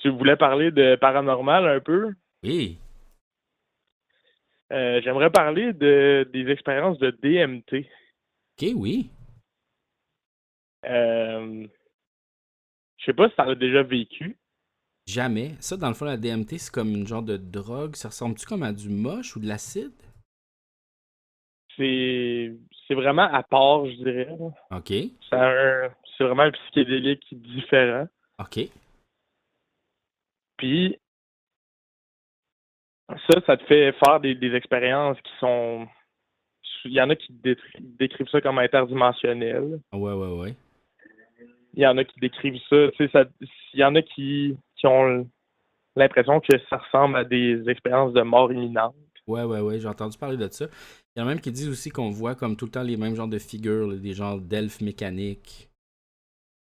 Tu voulais parler de paranormal un peu? Oui. J'aimerais parler des expériences de DMT. OK, oui. Euh, je sais pas si t'en as déjà vécu. Jamais. Ça, dans le fond, la DMT, c'est comme une genre de drogue. Ça ressemble-tu comme à du moche ou de l'acide? C'est c'est vraiment à part, je dirais, là. OK. C'est vraiment un psychédélique différent. OK. Puis ça te fait faire des expériences qui sont... Il y en a qui décrivent ça comme interdimensionnel. Ouais, ouais, ouais. Il y en a qui décrivent ça, tu sais, il y en a qui ont l'impression que ça ressemble à des expériences de mort imminente. Ouais, ouais, ouais. J'ai entendu parler de ça. Il y en a même qui disent aussi qu'on voit comme tout le temps les mêmes genres de figures, là, des genres d'elfes mécaniques.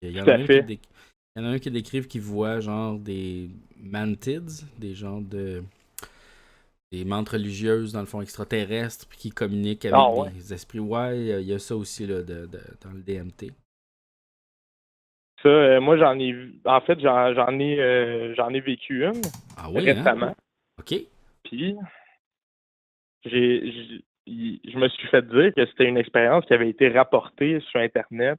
Il y en Tout a à même fait. il y en a un qui décrivent qu'ils voient genre des mantids, des genres de des mantes religieuses, dans le fond, extraterrestres, puis qui communiquent Ah avec ouais. des esprits. Ouais, il y a ça aussi là, dans le DMT. Ça, moi j'en ai en fait j'en ai vécu une Ah oui, hein? récemment. OK. Puis je me suis fait dire que c'était une expérience qui avait été rapportée sur Internet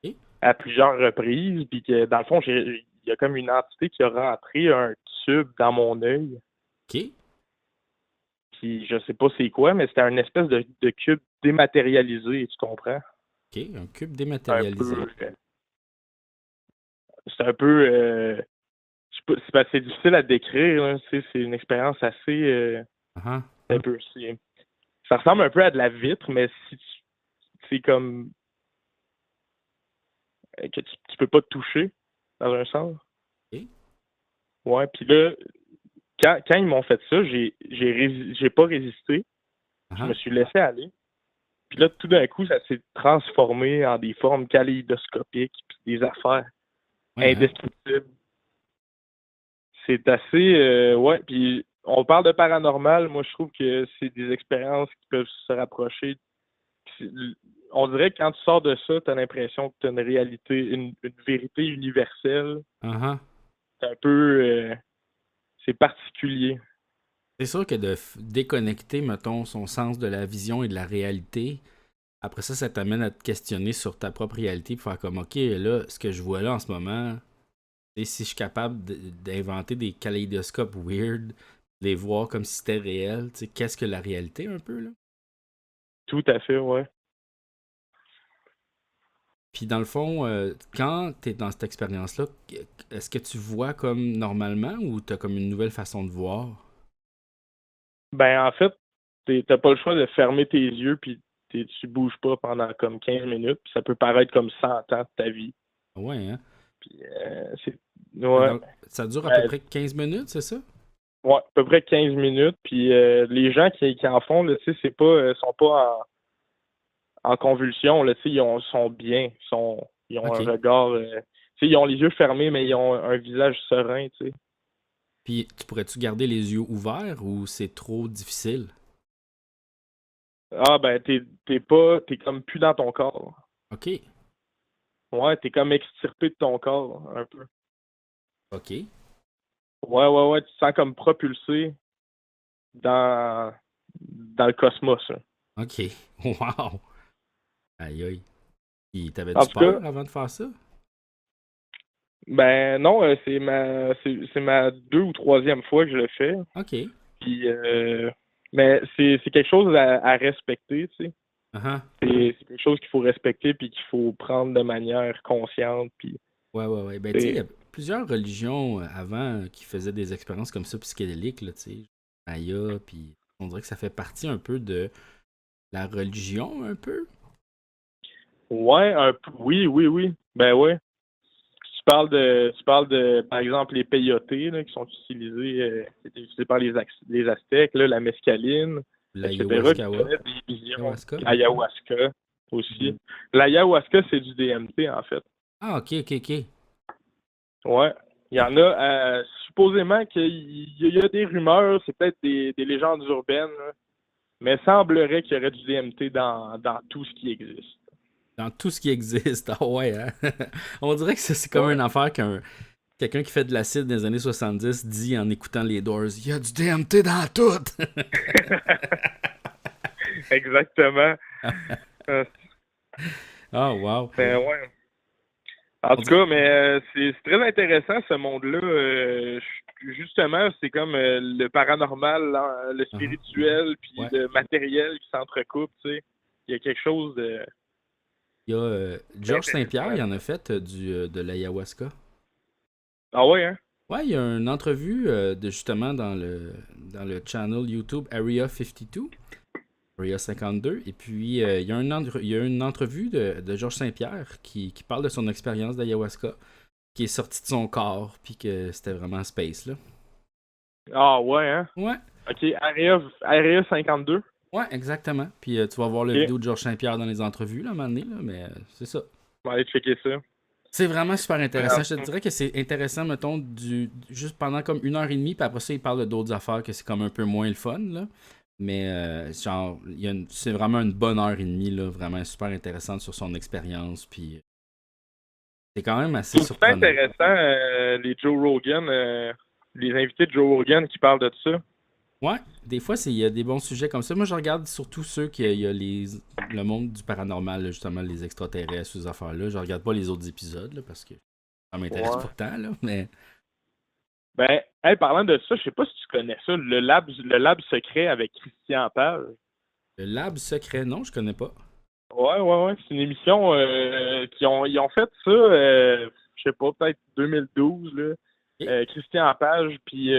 OK. à plusieurs reprises, puis que dans le fond, il y a comme une entité qui a rentré un tube dans mon œil. OK. Puis je sais pas c'est quoi, mais c'était un espèce de cube dématérialisé, tu comprends? OK. Un cube C'est un dématérialisé. peu, c'est un peu, je sais pas, c'est difficile à décrire, là, tu sais, c'est une expérience assez, Ah un peu, ça ressemble un peu à de la vitre, mais si c'est comme que tu peux pas te toucher dans un sens. OK. Ouais, puis là, quand ils m'ont fait ça, j'ai pas résisté, je me Ah suis laissé aller. Puis là, tout d'un coup, ça s'est transformé en des formes kaléidoscopiques, puis des affaires ouais, hein? indescriptibles. C'est assez, ouais. Puis on parle de paranormal. Moi, je trouve que c'est des expériences qui peuvent se rapprocher. Puis on dirait que quand tu sors de ça, tu as l'impression que tu as une réalité, une vérité universelle. Ah C'est un peu, c'est particulier. C'est sûr que de déconnecter, mettons, son sens de la vision et de la réalité, après ça, ça t'amène à te questionner sur ta propre réalité, pour faire comme, OK, là, ce que je vois là en ce moment, et si je suis capable d'inventer des kaléidoscopes weird, de les voir comme si c'était réel, tu sais, qu'est-ce que la réalité un peu, là? Tout à fait, ouais. Puis dans le fond, quand t'es dans cette expérience-là, est-ce que tu vois comme normalement ou t'as comme une nouvelle façon de voir? Ben, en fait, t'as pas le choix de fermer tes yeux, puis tu bouges pas pendant comme 15 minutes, puis ça peut paraître comme 100 ans de ta vie. Ouais, hein? Puis, c'est, Mais ouais. ça dure à peu Ben, près 15 minutes, c'est ça? ouais, à peu près 15 minutes. Puis les gens qui en font, là, tu sais, c'est pas, sont pas en convulsion, là, tu sais, sont bien. Ils ont un OK. regard, tu sais, ils ont les yeux fermés, mais ils ont un visage serein, tu sais. Puis, tu pourrais-tu garder les yeux ouverts ou c'est trop difficile? Ah, ben, t'es comme plus dans ton corps. OK. Ouais, t'es comme extirpé de ton corps, un peu. OK. Ouais, ouais, ouais, tu te sens comme propulsé dans, dans le cosmos, là. OK. Wow! Aïe aïe. Puis, En t'avais-tu tout cas, peur avant de faire ça? ben non, c'est ma deux ou troisième fois que je le fais. OK. Puis, mais c'est quelque chose à respecter, tu sais. Uh-huh. C'est quelque chose qu'il faut respecter puis qu'il faut prendre de manière consciente. Puis, Ouais, ouais, ouais. Ben, tu sais, il y c'est- a plusieurs religions avant qui faisaient des expériences comme ça psychédéliques, là, tu sais. Maya, puis on dirait que ça fait partie un peu de la religion, un peu. ouais, oui, oui, oui. Ben ouais. Tu parles de, par exemple, les peyotés là, qui sont utilisés, c'était utilisé par les Aztèques, là, la mescaline, etc., qui L'ayahuasca, donnaient des visions. ayahuasca. L'ayahuasca aussi. L'ayahuasca, c'est du DMT, en fait. Ah, ok, ok, ok. Ouais. Il y en a, supposément qu'il y a des rumeurs, c'est peut-être des légendes urbaines, là, mais semblerait qu'il y aurait du DMT dans tout ce qui existe. Dans tout ce qui existe. Ah ouais, hein? On dirait que ça, c'est comme Ouais. une affaire qu'un Quelqu'un qui fait de l'acide dans les années 70 dit en écoutant les Doors, il y a du DMT dans tout! Exactement. Euh, Ah, wow. ben ouais. En On tout dit- cas, mais c'est très intéressant ce monde-là. Justement, c'est comme le paranormal, le Ah, spirituel, puis ouais. le matériel qui s'entrecoupent, tu sais. Il y a quelque chose Il y a Georges d'intéressant Saint-Pierre, il en a là-dedans. fait de l'ayahuasca. Ah ouais, hein? Ouais, il y a une entrevue de justement dans le channel YouTube Area 52, Area 52. Et puis, il y a une entrevue de Georges Saint-Pierre qui parle de son expérience d'ayahuasca, qui est sorti de son corps, puis que c'était vraiment space, là. Ah ouais, hein? Ouais, OK, Area 52. ouais, exactement. Puis tu vas voir la OK, vidéo de Georges Saint-Pierre dans les entrevues, là, à un moment donné, là, mais c'est ça. on va aller checker ça. C'est vraiment super intéressant. Ah, Je te dirais que c'est intéressant, mettons, juste pendant comme 1 heure et demie, puis après ça, il parle de d'autres affaires que c'est comme un peu moins le fun, là. Mais genre, c'est vraiment une bonne 1 heure et demie, là, vraiment super intéressante sur son expérience, puis c'est quand même assez c'est super surprenant. intéressant, les Joe Rogan, les invités de Joe Rogan qui parlent de ça. Ouais, des fois, il y a des bons sujets comme ça. Moi, je regarde surtout ceux qui il y a le monde du paranormal, là, justement, les extraterrestres, ces affaires-là. Je regarde pas les autres épisodes, là, parce que ça m'intéresse Ouais. pas tant, là, mais... Ben, hey, parlant de ça, je sais pas si tu connais ça, le lab secret avec Christian Page. Le lab secret, non, je connais pas. Ouais. C'est une émission ils ont fait ça, je sais pas, peut-être 2012, là. Ok. Christian Page, puis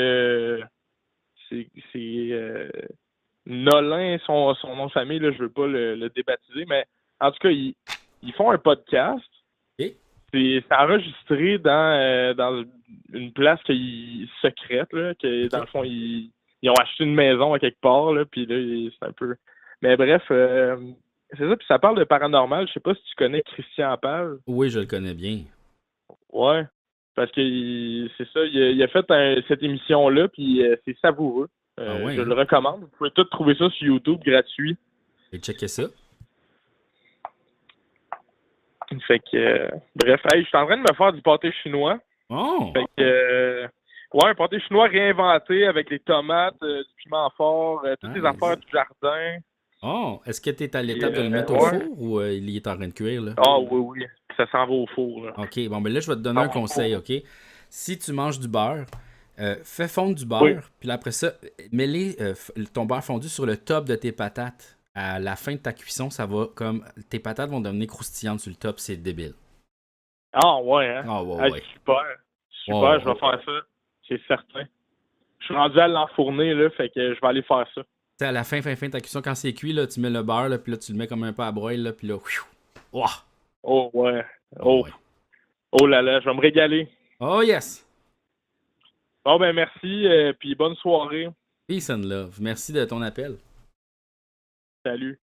c'est Nolin, son nom de famille, là, je veux pas le débaptiser, mais en tout cas, ils font un podcast. Ok. C'est enregistré dans une place secrète, là, que dans Ok. le fond, ils ont acheté une maison à quelque part, là, puis là, c'est un peu... Mais bref, c'est ça, puis ça parle de paranormal. Je sais pas si tu connais Christian Page. Oui, je le connais bien. Ouais, parce que c'est ça, il a fait cette émission-là, puis c'est savoureux. Ah ouais, Je le hein? recommande. Vous pouvez tout trouver ça sur YouTube gratuit. Et checker ça. Fait que, bref, hey, je suis en train de me faire du pâté chinois. Oh! Fait que, ouais, un pâté chinois réinventé avec des tomates, du piment fort, toutes les Nice. affaires du jardin. Oh! Est-ce que t'es à Puis, l'étape de le mettre au ouais. four ou il est en train de cuire, là? Ah oui. Ça s'en va au four, là. Ok, bon, ben là, je vais te donner Ça un va au conseil, four. ok? Si tu manges du beurre, fais fondre du Oui. beurre, puis là, après ça, mets ton beurre fondu sur le top de tes patates. À la fin de ta cuisson, ça va comme. Tes patates vont devenir croustillantes sur le top, c'est débile. Ah ouais, hein? Ah, ouais, Hey, ouais. super. Ouais, Super, ouais. je vais faire ça. C'est certain. Je suis rendu à l'enfourner, là, fait que je vais aller faire ça. Tu sais, à la fin de ta cuisson, quand c'est cuit, là, tu mets le beurre, là, puis là, tu le mets comme un peu à broil, là, puis là, ouah! Oh ouais. Oh, Oh. ouais. Oh là là, je vais me régaler. Oh, yes! Bon ben merci, puis bonne soirée. Peace and love. Merci de ton appel. Salut.